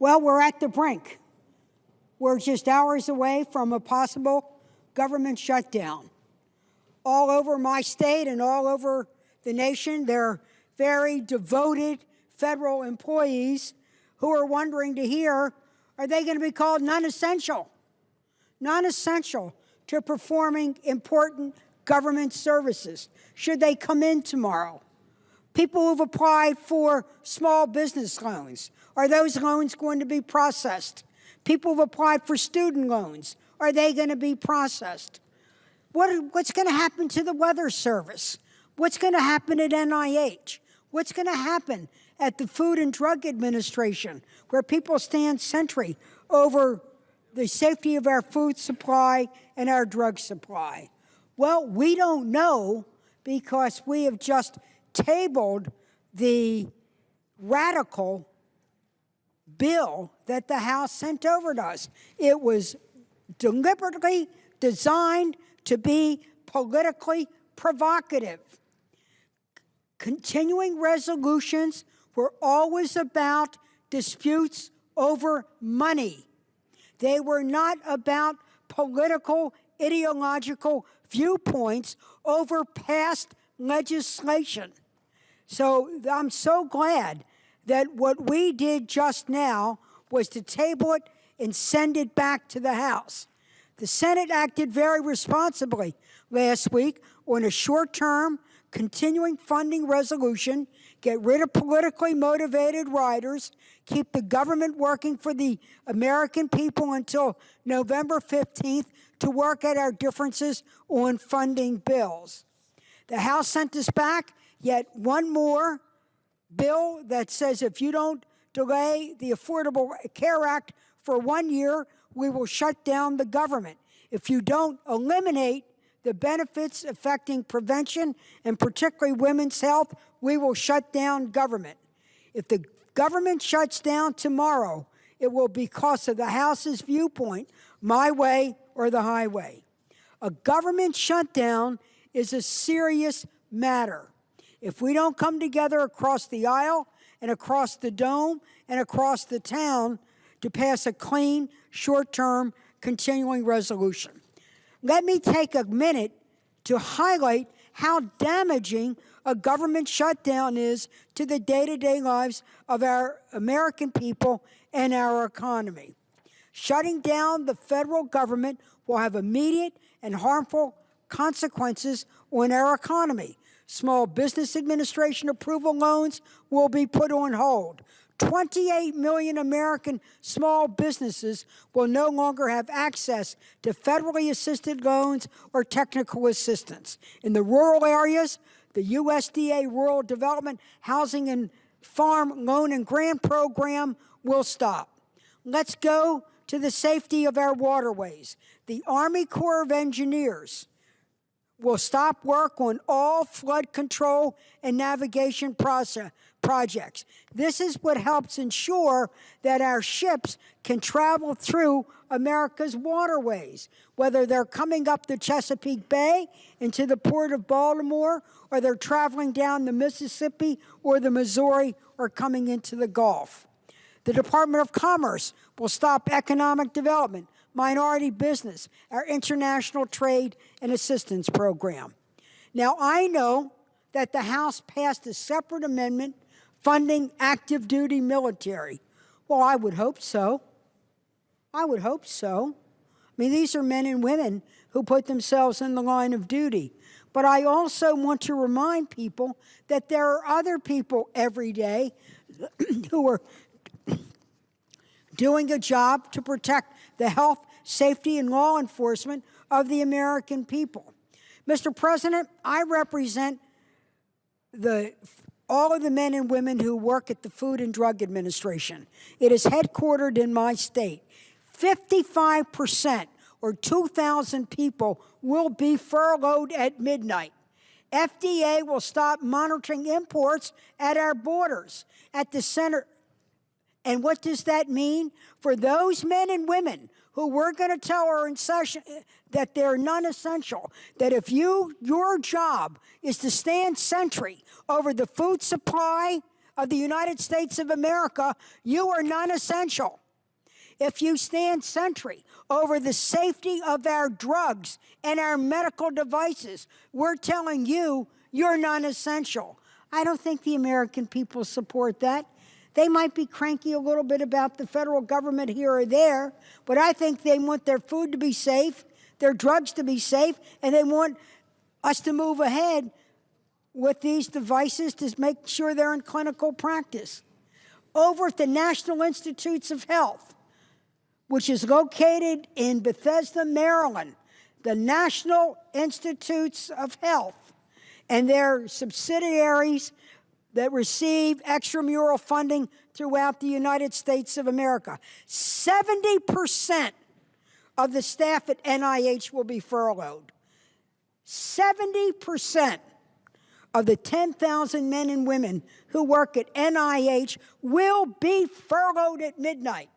Well, we're at the brink. We're just hours away from a possible government shutdown. All over my state and all over the nation, there are very devoted federal employees who are wondering to hear, are they going to be called non-essential? Non-essential to performing important government services. Should they come in tomorrow? People who've applied for small business loans, are those loans going to be processed? People who've applied for student loans, are they going to be processed? What's going to happen to the Weather Service? What's going to happen at NIH? What's going to happen at the Food and Drug Administration, where people stand sentry over the safety of our food supply and our drug supply? Well, we don't know because we have just tabled the radical bill that the House sent over to us. It was deliberately designed to be politically provocative. Continuing resolutions were always about disputes over money. They were not about political, ideological viewpoints over past legislation. So I'm so glad that what we did just now was to table it and send it back to the House. The Senate acted very responsibly last week on a short-term continuing funding resolution, get rid of politically motivated riders, keep the government working for the American people until November 15th to work at our differences on funding bills. The House sent us back yet one more bill that says if you don't delay the Affordable Care Act for 1 year, we will shut down the government. If you don't eliminate the benefits affecting prevention and particularly women's health, we will shut down government. If the government shuts down tomorrow, it will be because of the House's viewpoint, my way or the highway. A government shutdown is a serious matter. If we don't come together across the aisle and across the dome and across the town to pass a clean, short-term, continuing resolution. Let me take a minute to highlight how damaging a government shutdown is to the day-to-day lives of our American people and our economy. Shutting down the federal government will have immediate and harmful consequences on our economy. Small Business Administration approval loans will be put on hold. 28 million American small businesses will no longer have access to federally assisted loans or technical assistance. In the rural areas, the USDA Rural Development Housing and Farm Loan and Grant Program will stop. Let's go to the safety of our waterways. The Army Corps of Engineers will stop work on all flood control and navigation projects. This is what helps ensure that our ships can travel through America's waterways, whether they're coming up the Chesapeake Bay into the Port of Baltimore, or they're traveling down the Mississippi or the Missouri, or coming into the Gulf. The Department of Commerce will stop economic development, minority business, our international trade and assistance program. Now, I know that the House passed a separate amendment funding active duty military. Well, I would hope so. I would hope so. I mean, these are men and women who put themselves in the line of duty. But I also want to remind people that there are other people every day who are doing a job to protect the health, safety, and law enforcement of the American people. Mr. President, I represent all of the men and women who work at the Food and Drug Administration. It is headquartered in my state. 55%, or 2,000 people, will be furloughed at midnight. FDA will stop monitoring imports at our borders. At the center. And what does that mean? For those men and women who we're going to tell are in session that they're non-essential, that if your job is to stand sentry over the food supply of the United States of America, you are non-essential. If you stand sentry over the safety of our drugs and our medical devices, we're telling you you're non-essential. I don't think the American people support that. They might be cranky a little bit about the federal government here or there, but I think they want their food to be safe, their drugs to be safe, and they want us to move ahead with these devices to make sure they're in clinical practice. Over at the National Institutes of Health, which is located in Bethesda, Maryland, the National Institutes of Health and their subsidiaries that receive extramural funding throughout the United States of America. 70% of the staff at NIH will be furloughed. 70% of the 10,000 men and women who work at NIH will be furloughed at midnight.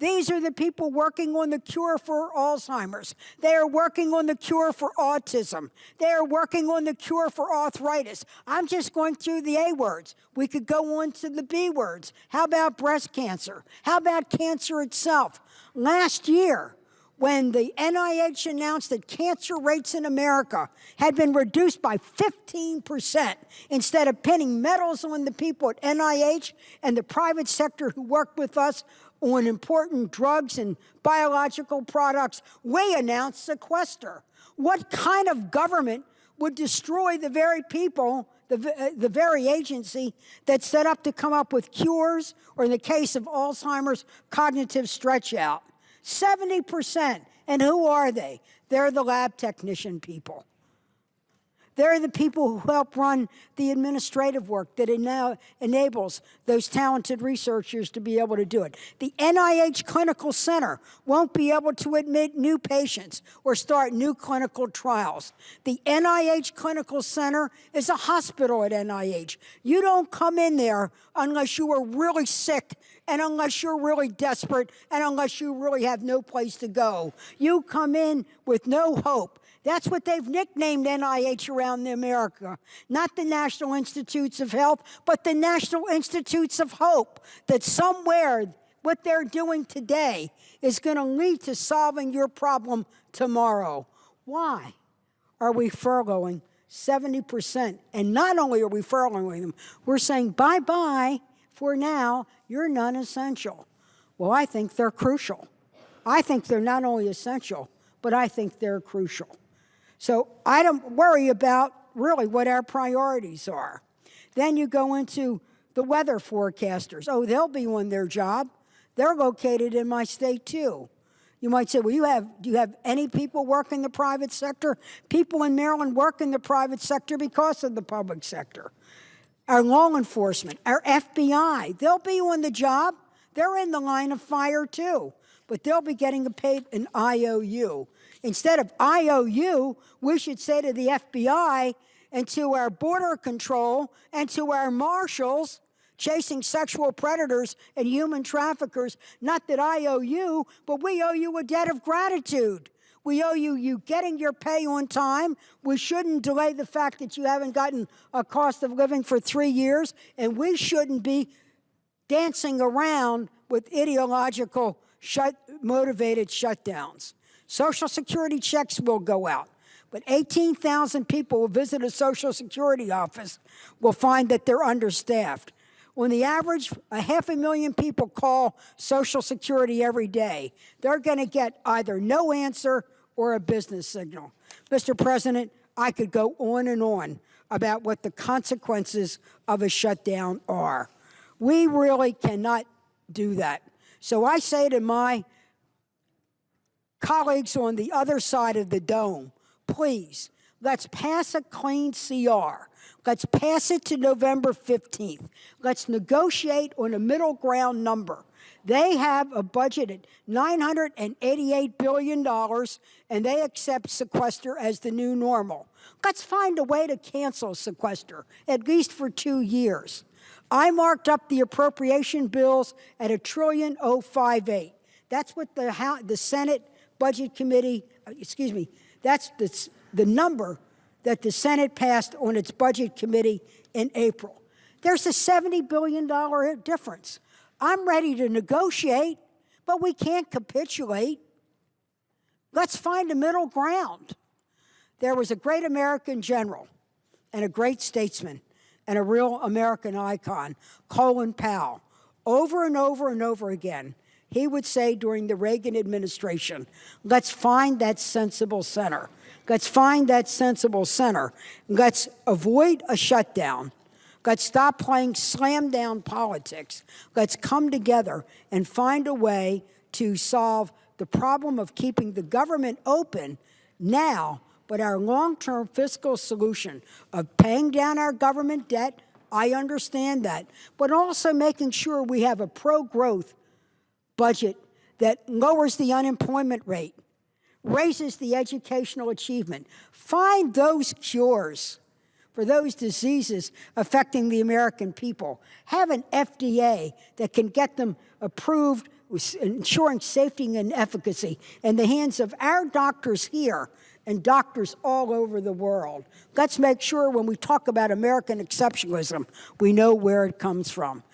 These are the people working on the cure for Alzheimer's. They are working on the cure for autism. They are working on the cure for arthritis. I'm just going through the A words. We could go on to the B words. How about breast cancer? How about cancer itself? Last year, when the NIH announced that cancer rates in America had been reduced by 15%, instead of pinning medals on the people at NIH and the private sector who work with us on important drugs and biological products, we announced sequester. What kind of government would destroy the very people, the very agency that's set up to come up with cures, or in the case of Alzheimer's, cognitive stretch out? 70%. And who are they? They're the lab technician people. They're the people who help run the administrative work that now enables those talented researchers to be able to do it. The NIH Clinical Center won't be able to admit new patients or start new clinical trials. The NIH Clinical Center is a hospital at NIH. You don't come in there unless you are really sick and unless you're really desperate and unless you really have no place to go. You come in with no hope. That's what they've nicknamed NIH around America. Not the National Institutes of Health, but the National Institutes of Hope. That somewhere, what they're doing today is going to lead to solving your problem tomorrow. Why are we furloughing 70%? And not only are we furloughing them, we're saying bye-bye for now, you're non-essential. Well, I think they're crucial. I think they're not only essential, but I think they're crucial. So I don't worry about really what our priorities are. Then you go into the weather forecasters. Oh, they'll be on their job. They're located in my state too. You might say, well, do you have any people work in the private sector? People in Maryland work in the private sector because of the public sector. Our law enforcement, our FBI, they'll be on the job. They're in the line of fire too, but they'll be getting paid an IOU. Instead of IOU, we should say to the FBI and to our border control and to our marshals chasing sexual predators and human traffickers, not that I owe you, but we owe you a debt of gratitude. We owe you getting your pay on time. We shouldn't delay the fact that you haven't gotten a cost of living for 3 years, and we shouldn't be dancing around with ideological motivated shutdowns. Social Security checks will go out, but 18,000 people who visit a Social Security office will find that they're understaffed. On the average, 500,000 people call Social Security every day. They're going to get either no answer or a business signal. Mr. President, I could go on and on about what the consequences of a shutdown are. We really cannot do that. So I say to my colleagues on the other side of the dome, please, let's pass a clean CR. Let's pass it to November 15th. Let's negotiate on a middle ground number. They have a budget at $988 billion, and they accept sequester as the new normal. Let's find a way to cancel sequester, at least for 2 years. I marked up the appropriation bills at $1.058 trillion. That's what the Senate Budget Committee, that's the number that the Senate passed on its Budget Committee in April. There's a $70 billion difference. I'm ready to negotiate, but we can't capitulate. Let's find a middle ground. There was a great American general and a great statesman and a real American icon, Colin Powell. Over and over and over again, he would say during the Reagan administration, let's find that sensible center. Let's find that sensible center. Let's avoid a shutdown. Let's stop playing slam down politics. Let's come together and find a way to solve the problem of keeping the government open now, but our long-term fiscal solution of paying down our government debt, I understand that, but also making sure we have a pro-growth budget that lowers the unemployment rate, raises the educational achievement. Find those cures for those diseases affecting the American people. Have an FDA that can get them approved, ensuring safety and efficacy in the hands of our doctors here and doctors all over the world. Let's make sure when we talk about American exceptionalism, we know where it comes from.